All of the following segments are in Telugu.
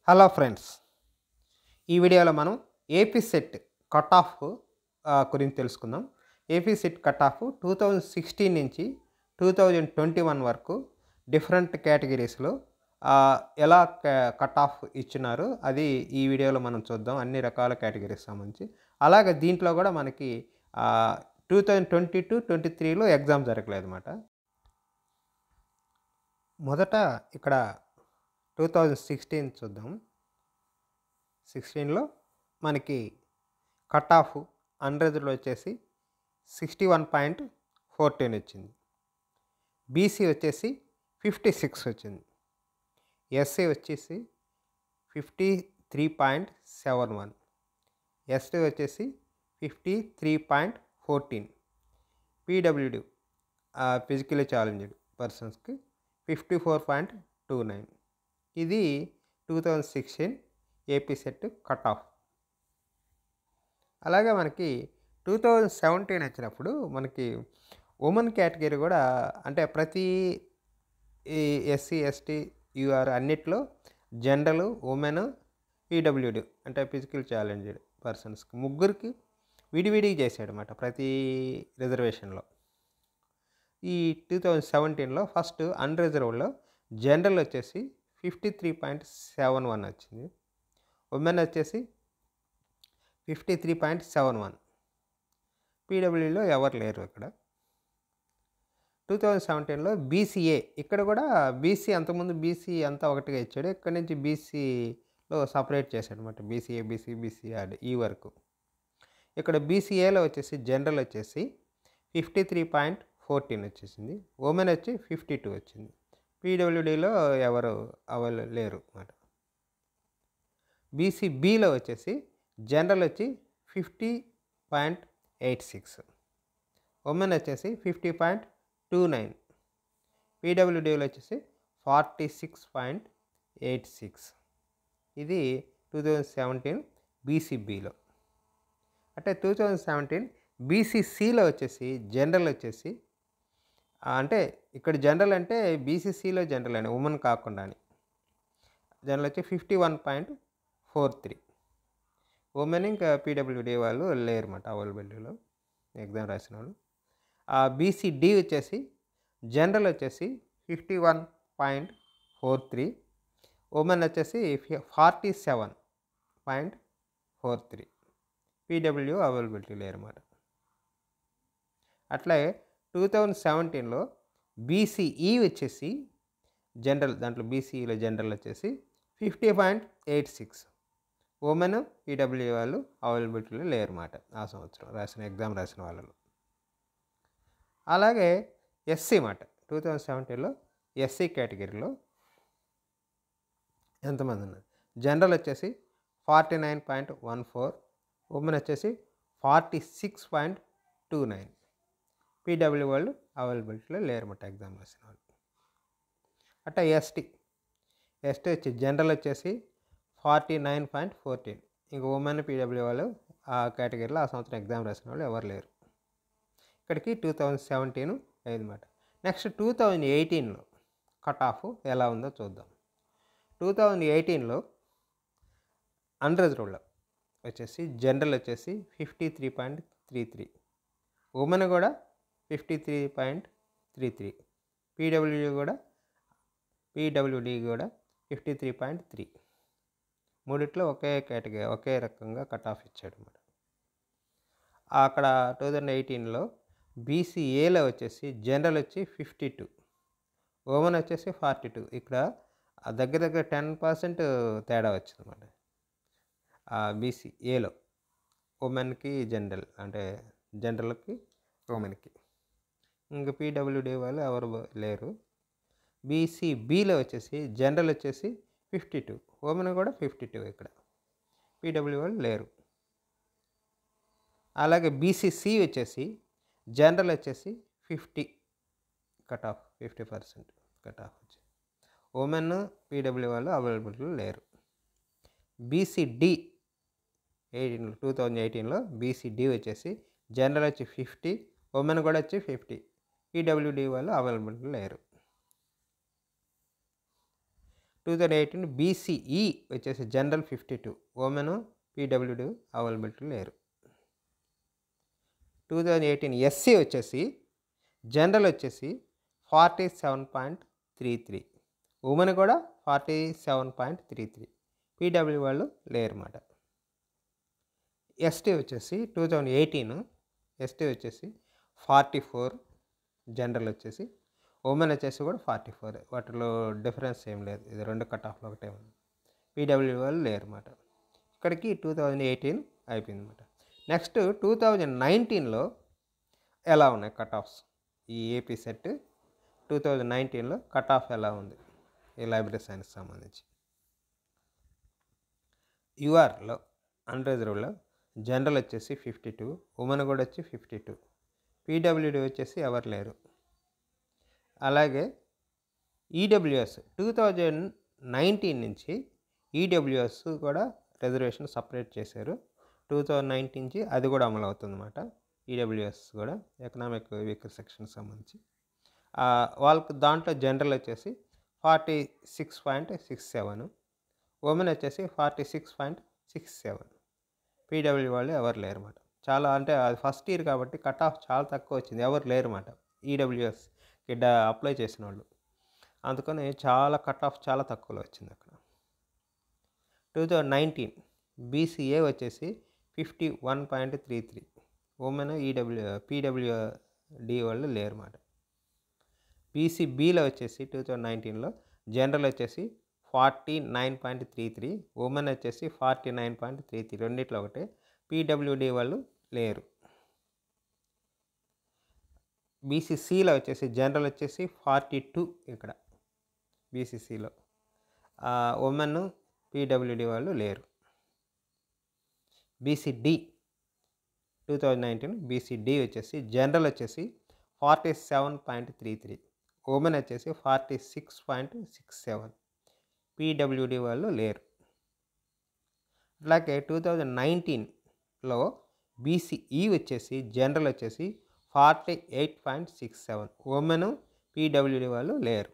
హలో ఫ్రెండ్స్, ఈ వీడియోలో మనం ఏపీ సెట్ కట్ ఆఫ్ గురించి తెలుసుకుందాం. ఏపీ సెట్ కట్ ఆఫ్ 2016 నుంచి 2021 వరకు డిఫరెంట్ కేటగిరీస్లో ఎలా కట్ ఆఫ్ ఇచ్చినారు అది ఈ వీడియోలో మనం చూద్దాం. అన్ని రకాల కేటగిరీస్ సంబంధించి. అలాగే దీంట్లో కూడా మనకి 2022-23లో ఎగ్జామ్ జరగలేదు అన్నమాట. మొదట ఇక్కడ 2016 చూద్దాం. 16లో మనకి కట్ ఆఫ్ అన్రిజర్వ్డ్ వచ్చేసి 61.14 వచ్చింది. బీసీ వచ్చేసి 56 వచ్చింది. ఎస్సీ వచ్చేసి 53.71, ఎస్టీ వచ్చేసి 53.14, పీడబ్ల్యూడి ఫిజికలీ ఛాలెంజ్డ్ పర్సన్స్కి 54.29. ఇది 2016 ఏపీ సెట్ కట్ ఆఫ్. అలాగే మనకి 2017 వచ్చినప్పుడు మనకి ఉమెన్ కేటగిరీ కూడా, అంటే ప్రతి ఎస్సీ ఎస్టీ యూఆర్ అన్నిట్లో జనరల్, ఉమెన్, పీడబ్ల్యూడి అంటే ఫిజికల్ ఛాలెంజ్డ్ పర్సన్స్కి ముగ్గురికి విడివిడిగా చేశాడు అన్నమాట ప్రతి రిజర్వేషన్లో. ఈ 2017లో ఫస్ట్ అన్రిజర్వ్డ్లో జనరల్ వచ్చేసి 53.71 వచ్చింది. ఉమెన్ వచ్చేసి 53.71. పీడబ్ల్యూలో ఎవరు లేరు ఇక్కడ. 2017లో బీసీఏ, ఇక్కడ కూడా బీసీ అంతకుముందు బీసీ అంతా ఒకటిగా ఇచ్చాడు. ఇక్కడ నుంచి బీసీలో సపరేట్ చేశాడు అనమాట. బీసీఏ, బీసీఆర్ ఈ వరకు. ఇక్కడ బీసీఏలో వచ్చేసి జనరల్ వచ్చేసి 53.14 వచ్చేసింది. ఉమెన్ వచ్చి 52 వచ్చింది. పీడబ్ల్యూడీలో ఎవరు లేరు అన్నమాట. బీసీబీలో వచ్చేసి జనరల్ వచ్చి 50.86, ఉమెన్ వచ్చేసి 50.29, పీడబ్ల్యూడీలో వచ్చేసి 46.86. ఇది 2017 బీసీబీలో. అంటే 2017 బీసీసీలో వచ్చేసి జనరల్ వచ్చేసి, అంటే ఇక్కడ జనరల్ అంటే బీసీసీలో జనరల్ అని ఉమెన్ కాకుండా అని, జనరల్ వచ్చి 51.43. ఉమెన్ ఇంకా పీడబ్ల్యూడీ వాళ్ళు లేరు అన్నమాట అవైలబిలిటీలో ఎగ్జామ్ రాసిన వాళ్ళు. బీసీడీ వచ్చేసి జనరల్ వచ్చేసి 51.43, ఉమెన్ వచ్చేసి 47.43, పీడబ్ల్యూ అవైలబిలిటీ లేరు అన్నమాట. అట్లాగే 2017లో బీసీఈ వచ్చేసి జనరల్, దాంట్లో బీసీఈలో జనరల్ వచ్చేసి 50.86, ఉమెన్ పీడబ్ల్యూ వాళ్ళు అవైలబిలిటీలో లేరు అన్నమాట ఆ సంవత్సరం ఎగ్జామ్ రాసిన వాళ్ళలో. అలాగే ఎస్సీ మాట 2017లో ఎస్సీ కేటగిరీలో ఎంతమంది ఉన్నారు? జనరల్ వచ్చేసి 49.14, ఉమెన్ వచ్చేసి 46.29, పీడబ్ల్యూ వాళ్ళు అవైలబిలిటీలో లేరు అన్నమాట ఎగ్జామ్ రాసిన వాళ్ళు. అట్లా ఎస్టీ వచ్చి జనరల్ వచ్చేసి 49.14, ఇంక ఉమెన్ పీడబ్ల్యూ వాళ్ళు ఆ కేటగిరీలో ఆ సంవత్సరం ఎగ్జామ్ రాసిన వాళ్ళు ఎవరు లేరు. ఇక్కడికి 2017 అయిందన్నమాట. నెక్స్ట్ 2018లో కట్ ఆఫ్ ఎలా ఉందో చూద్దాం. 2018లో అన్రిజర్వ్డ్లో వచ్చేసి జనరల్ వచ్చేసి 53.33, ఉమెన్ కూడా 53.33, పీడబ్ల్యూడి కూడా 53.3. మూడిట్లో ఒకే కేటగిరీ ఒకే రకంగా కట్ ఆఫ్ ఇచ్చాడు అన్నమాట. అక్కడ 2018లో బీసీఏలో వచ్చేసి జనరల్ వచ్చి 52, ఉమెన్ వచ్చేసి 42. ఇక్కడ దగ్గర 10% తేడా వచ్చింది అన్నమాట. బీసీఏలో ఉమెన్కి జనరల్, అంటే జనరల్కి ఉమెన్కి. ఇంకా పీడబ్ల్యూడి వాళ్ళు ఎవరు లేరు. బీసీబీలో వచ్చేసి జనరల్ వచ్చేసి 52, ఉమెన్ కూడా 52. ఇక్కడ పీడబ్ల్యూ వాళ్ళు లేరు. అలాగే బీసీసీ వచ్చేసి జనరల్ వచ్చేసి 50 కట్ ఆఫ్, 50% కట్ ఆఫ్ వచ్చి, ఉమెన్ పీడబ్ల్యూ వాళ్ళు అవైలబిలిటీలో లేరు. బీసీడి 2018లో బీసీడి వచ్చేసి జనరల్ వచ్చి 50, ఉమెన్ కూడా వచ్చి 50, పీడబ్ల్యూడి వాళ్ళు అవైలబిలిటీలో లేరు. 2018 బీసీఈ వచ్చేసి జనరల్ 52, ఉమెన్ పీడబ్ల్యూడి అవైలబిలిటీ లేరు. 2018 ఎస్సీ వచ్చేసి జనరల్ వచ్చేసి 47.33, ఉమెన్ కూడా 47.33, పీడబ్ల్యూ వాళ్ళు లేరు అన్నమాట. ఎస్టీ వచ్చేసి 2018 ఎస్టీ వచ్చేసి 44, జనరల్ వచ్చేసి, ఉమెన్ వచ్చేసి కూడా 44, వాటిలో డిఫరెన్స్ ఏం లేదు, ఇది రెండు కట్ ఆఫ్లో ఒకటే ఉంది. పీడబ్ల్యూ వాళ్ళు లేరు అన్నమాట. ఇక్కడికి 2018 అయిపోయింది అన్నమాట. నెక్స్ట్ 2019లో ఎలా ఉన్నాయి కట్ ఆఫ్స్? ఈ ఏపీ సెట్ 2019లో కట్ ఆఫ్ ఎలా ఉంది ఈ లైబ్రరీ సైన్స్ సంబంధించి? యూఆర్లో అన్రిజర్వ్డ్లో జనరల్ వచ్చేసి 52, ఉమెన్ కూడా వచ్చి 52, పీడబ్ల్యూడి వచ్చేసి ఎవరు లేరు. అలాగే ఈడబ్ల్యూఎస్ 2019 నుంచి ఈడబ్ల్యూఎస్ కూడా రిజర్వేషన్ సపరేట్ చేశారు. 2019 నుంచి అది కూడా అమలు అవుతుందన్నమాట. ఈడబ్ల్యూఎస్ కూడా ఎకనామిక్ వీకర్ సెక్షన్ సంబంధించి వాళ్ళకి దాంట్లో జనరల్ వచ్చేసి 46.67, ఉమెన్ వచ్చేసి 46.67, పీడబ్ల్యూ వాళ్ళు ఎవరు లేరు అన్నమాట. చాలా అంటే అది ఫస్ట్ ఇయర్ కాబట్టి కట్ ఆఫ్ చాలా తక్కువ వచ్చింది, ఎవరు లేరు అన్నమాట ఈడబ్ల్యూఎస్కి అప్లై చేసిన వాళ్ళు. అందుకని చాలా కట్ ఆఫ్ చాలా తక్కువలో వచ్చింది అక్కడ. 2019 బీసీఏ వచ్చేసి 51.33, ఉమెన్ పీడబ్ల్యూడి వాళ్ళు లేరు అన్నమాట. బీసీబీలో వచ్చేసి 2019లో జనరల్ వచ్చేసి 49.33, ఉమెన్ వచ్చేసి 49.33, రెండిట్లో ఒకటే, పీడబ్ల్యూడి వాళ్ళు లేరు. బీసీసీలో వచ్చేసి జనరల్ వచ్చేసి 42, ఇక్కడ బీసీసీలో ఉమెన్ పీడబ్ల్యూడి వాళ్ళు లేరు. బీసీడి 2019 బీసీడి వచ్చేసి జనరల్ వచ్చేసి 47.33, ఉమెన్ వచ్చేసి 46.67, పీడబ్ల్యూడి వాళ్ళు లేరు. అలాగే 2019లో బీసీఈ వచ్చేసి జనరల్ వచ్చేసి 48.67, ఉమెన్ పీడబ్ల్యూడి వాళ్ళు లేరు.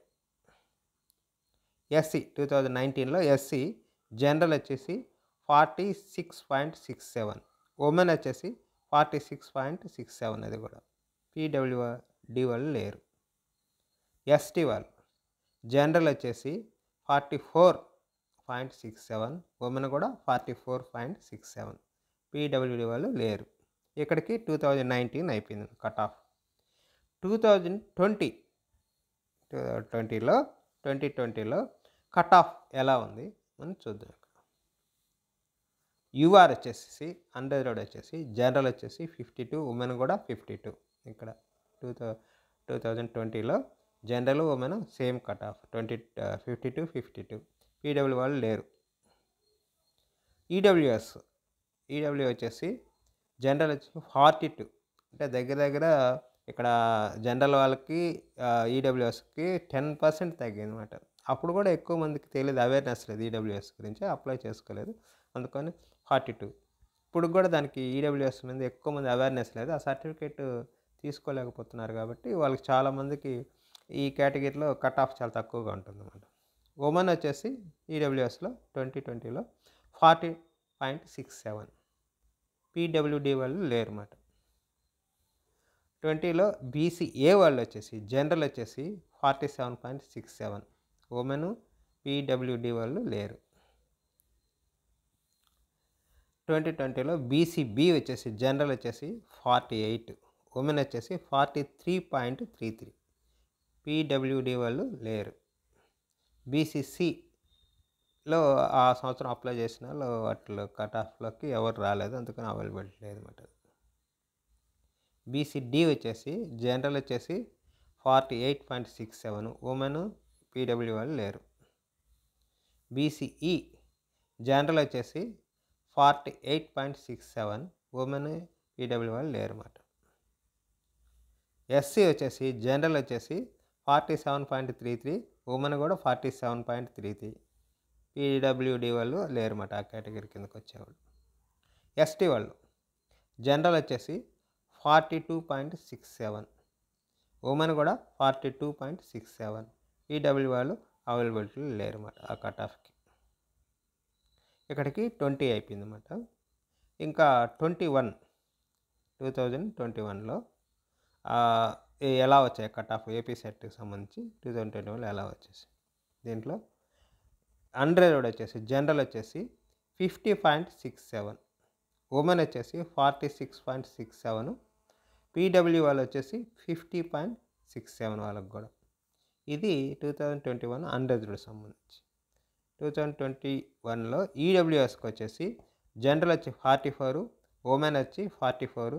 ఎస్సీ 2019లో ఎస్సీ జనరల్ వచ్చేసి 46.67, ఉమెన్ వచ్చేసి 46.67, అది కూడా పీడబ్ల్యూడి వాళ్ళు లేరు. ఎస్టీ వాళ్ళు జనరల్ వచ్చేసి 44.67, ఉమెన్ కూడా 44.67, పీడబ్ల్యూడి వాళ్ళు లేరు. ఇక్కడికి 2019 అయిపోయింది కట్ ఆఫ్. 2020లో కట్ ఆఫ్ ఎలా ఉంది మనం చూద్దాం. యూఆర్ వచ్చేసి అన్రిజర్వ్డ్ వచ్చేసి జనరల్ వచ్చేసి 52, ఉమెన్ కూడా 52. ఇక్కడ 2020లో general women same cut off 52. PW వాళ్ళు లేరు. ఈడబ్ల్యూ వచ్చేసి జనరల్ వచ్చి 42, అంటే దగ్గర ఇక్కడ జనరల్ వాళ్ళకి ఈడబ్ల్యూఎస్కి 10% తగ్గింది అనమాట. అప్పుడు కూడా ఎక్కువ మందికి తెలియదు, అవేర్నెస్ లేదు ఈడబ్ల్యూఎస్ గురించి, అప్లై చేసుకోలేదు, అందుకని 42. ఇప్పుడు కూడా దానికి ఈడబ్ల్యూఎస్ మీద ఎక్కువ మంది అవేర్నెస్ లేదు, ఆ సర్టిఫికేట్ తీసుకోలేకపోతున్నారు కాబట్టి వాళ్ళకి చాలామందికి ఈ కేటగిరీలో కట్ ఆఫ్ చాలా తక్కువగా ఉంటుందన్నమాట. ఉమెన్ వచ్చేసి ఈడబ్ల్యూఎస్లో 2020లో 40.67, పీడబ్ల్యూడి వాళ్ళు లేరు అన్నమాట. 20లో బీసీఏ వాళ్ళు వచ్చేసి జనరల్ వచ్చేసి 47.67, ఉమెన్ పీడబ్ల్యూడి వాళ్ళు లేరు. 2020లో బీసీబీ వచ్చేసి జనరల్ వచ్చేసి 48, ఉమెన్ వచ్చేసి 43.33, పీడబ్ల్యూడి వాళ్ళు లేరు. బీసీసీలో ఆ సంవత్సరం అప్లై చేసిన వాళ్ళు వాటిలో కట్ ఆఫ్లోకి ఎవరు రాలేదు, అందుకని అవైలబిలిటీ లేదన్నమాట. బీసీడి వచ్చేసి జనరల్ వచ్చేసి 48.67, ఉమెన్ పీడబ్ల్యూ వాళ్ళు లేరు. బీసీఈ జనరల్ వచ్చేసి 48.67, ఉమెన్ పీడబ్ల్యూ వాళ్ళు లేరు అన్నమాట. ఎస్సీ వచ్చేసి జనరల్ వచ్చేసి 47.33, ఉమెన్ కూడా 47.33, పీడబ్ల్యూడి వాళ్ళు లేరు అన్నమాట, ఆ కేటగిరీ కిందకి వచ్చేవాళ్ళు. ఎస్టీ వాళ్ళు జనరల్ వచ్చేసి 42.67, ఉమెన్ కూడా 42.67, పీడబ్ల్యూ వాళ్ళు అవైలబిలిటీ లేరు అన్నమాట ఆ కట్ ఆఫ్కి. ఇక్కడికి 20 అయిపోయింది అన్నమాట. ఇంకా 2021లో ఎలా వచ్చాయి కట్ ఆఫ్ ఏపీ సెట్కి సంబంధించి 2021లో ఎలా వచ్చేసి దీంట్లో అండర్గ్రేడ్ వచ్చేసి జనరల్ వచ్చేసి 50.67, ఉమెన్ వచ్చేసి 46.67, పీడబ్ల్యూ వాళ్ళు వచ్చేసి 50.67 వాళ్ళకి కూడా. ఇది 2021 అండర్గ్రేడ్ సంబంధించి. 2021లో ఈడబ్ల్యూఎస్కి వచ్చేసి జనరల్ వచ్చి 44, ఉమెన్ వచ్చి 44,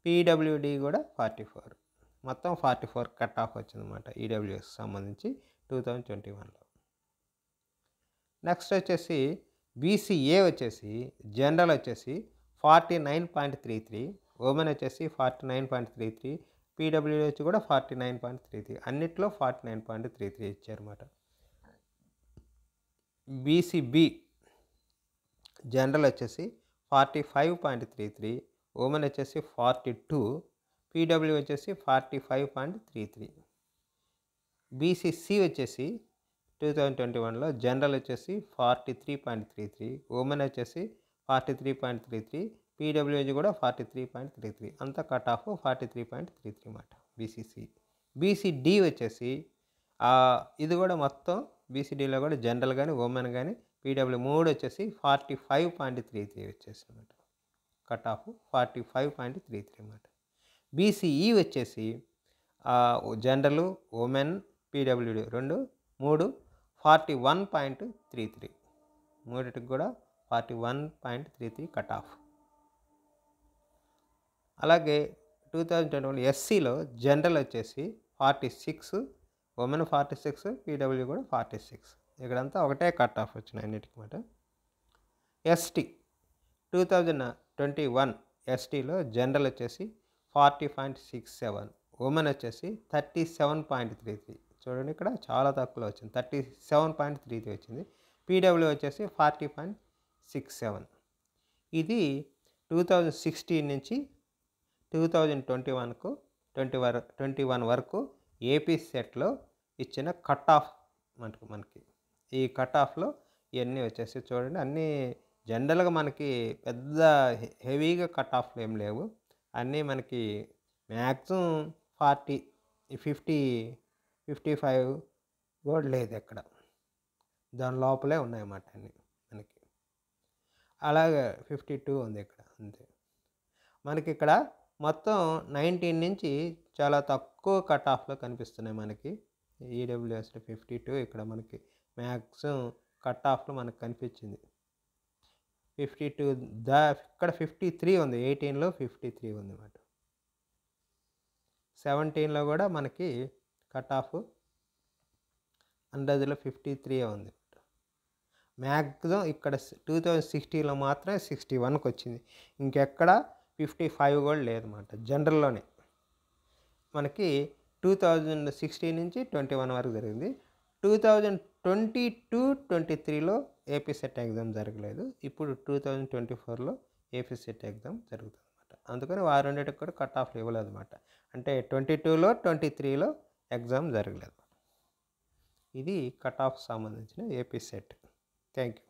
పీడబ్ల్యూడి కూడా 44, మొత్తం 44 కట్ ఆఫ్ వచ్చిందన్నమాట ఈడబ్ల్యూఎస్కి సంబంధించి 2021లో. నెక్స్ట్ వచ్చేసి బీసీఏ వచ్చేసి జనరల్ వచ్చేసి 49.33, ఉమెన్ వచ్చేసి 49.33, పీడబ్ల్యూ వచ్చి కూడా 49.33, అన్నిట్లో 49.33 ఇచ్చారన్నమాట. బీసీబీ జనరల్ వచ్చేసి 45.33, ఉమెన్ వచ్చేసి 42, పీడబ్ల్యూ వచ్చేసి 45.33. బీసీసీ వచ్చేసి 2021లో జనరల్ వచ్చేసి 43.33, ఉమెన్ వచ్చేసి 43.33, పీడబ్ల్యూజీ కూడా 43.33, అంతా కట్ ఆఫ్ 43.33 అన్నమాట బీసీసీ. బీసీడీ వచ్చేసి ఇది కూడా మొత్తం బీసీడీలో కూడా జనరల్ కానీ ఉమెన్ కానీ పీడబ్ల్యూ 3 వచ్చేసి 45.33 వచ్చేసి అన్నమాట కట్ ఆఫ్ 45.33 అన్నమాట. బీసీఈ వచ్చేసి జనరల్ ఉమెన్ పీడబ్ల్యూడి 2 3 41.33, మూడిటికి కూడా 41.33 కట్ ఆఫ్. అలాగే 2021 ఎస్సీలో జనరల్ వచ్చేసి 46, ఉమెన్ 46, పీడబ్ల్యూ కూడా 46, ఇక్కడంతా ఒకటే కట్ ఆఫ్ వచ్చినాయి అన్నిటికి మాట. ఎస్టీ 2021 ఎస్టీలో జనరల్ వచ్చేసి 40.67, ఉమెన్ వచ్చేసి 37.33, చూడండి ఇక్కడ చాలా తక్కువలో వచ్చింది 37.33 వచ్చింది. పీడబ్ల్యూ వచ్చేసి 40.67. ఇది 2016 నుంచి 2021 వరకు ఏపీ సెట్లో ఇచ్చిన కట్ ఆఫ్ మనకి. ఈ కట్ ఆఫ్లో ఇవన్నీ వచ్చేసి చూడండి, అన్నీ జనరల్గా మనకి పెద్ద హెవీగా కట్ ఆఫ్లు ఏం లేవు, అన్నీ మనకి మ్యాక్సిమం 40, 50, 55 కూడా లేదు ఎక్కడ, దాని లోపలే ఉన్నాయన్నమాట అన్నీ మనకి. అలాగే 52 ఉంది ఇక్కడ అంతే. మనకి ఇక్కడ మొత్తం 19 నుంచి చాలా తక్కువ కట్ ఆఫ్లో కనిపిస్తున్నాయి మనకి. ఈడబ్ల్యూఎస్లో 52, ఇక్కడ మనకి మ్యాక్సిమం కట్ ఆఫ్లో మనకు కనిపించింది 52. ఇక్కడ 53 ఉంది, 18లో 53 ఉంది అన్నమాట. 17లో కూడా మనకి కట్ ఆఫ్ అండర్లో 53 ఉంది. మ్యాక్సిమం ఇక్కడ 2016లో మాత్రమే 61కి వచ్చింది, ఇంకెక్కడ 55 కూడా లేదన్నమాట జనరల్లోనే. మనకి 2016 నుంచి 21 వరకు జరిగింది. 2022-23లో ఏపీ సెట్ ఎగ్జామ్ జరగలేదు, ఇప్పుడు 2024లో ఏపీ సెట్ ఎగ్జామ్ జరుగుతుంది అన్నమాట. అందుకని ఆ రెండింటికి కూడా కట్ ఆఫ్లు ఇవ్వలేదు అన్నమాట. అంటే 22లో 23లో ఎగ్జామ్ జరగలేదు. ఇది కట్ ఆఫ్ సంబంధించిన ఏపీ సెట్. Thank you.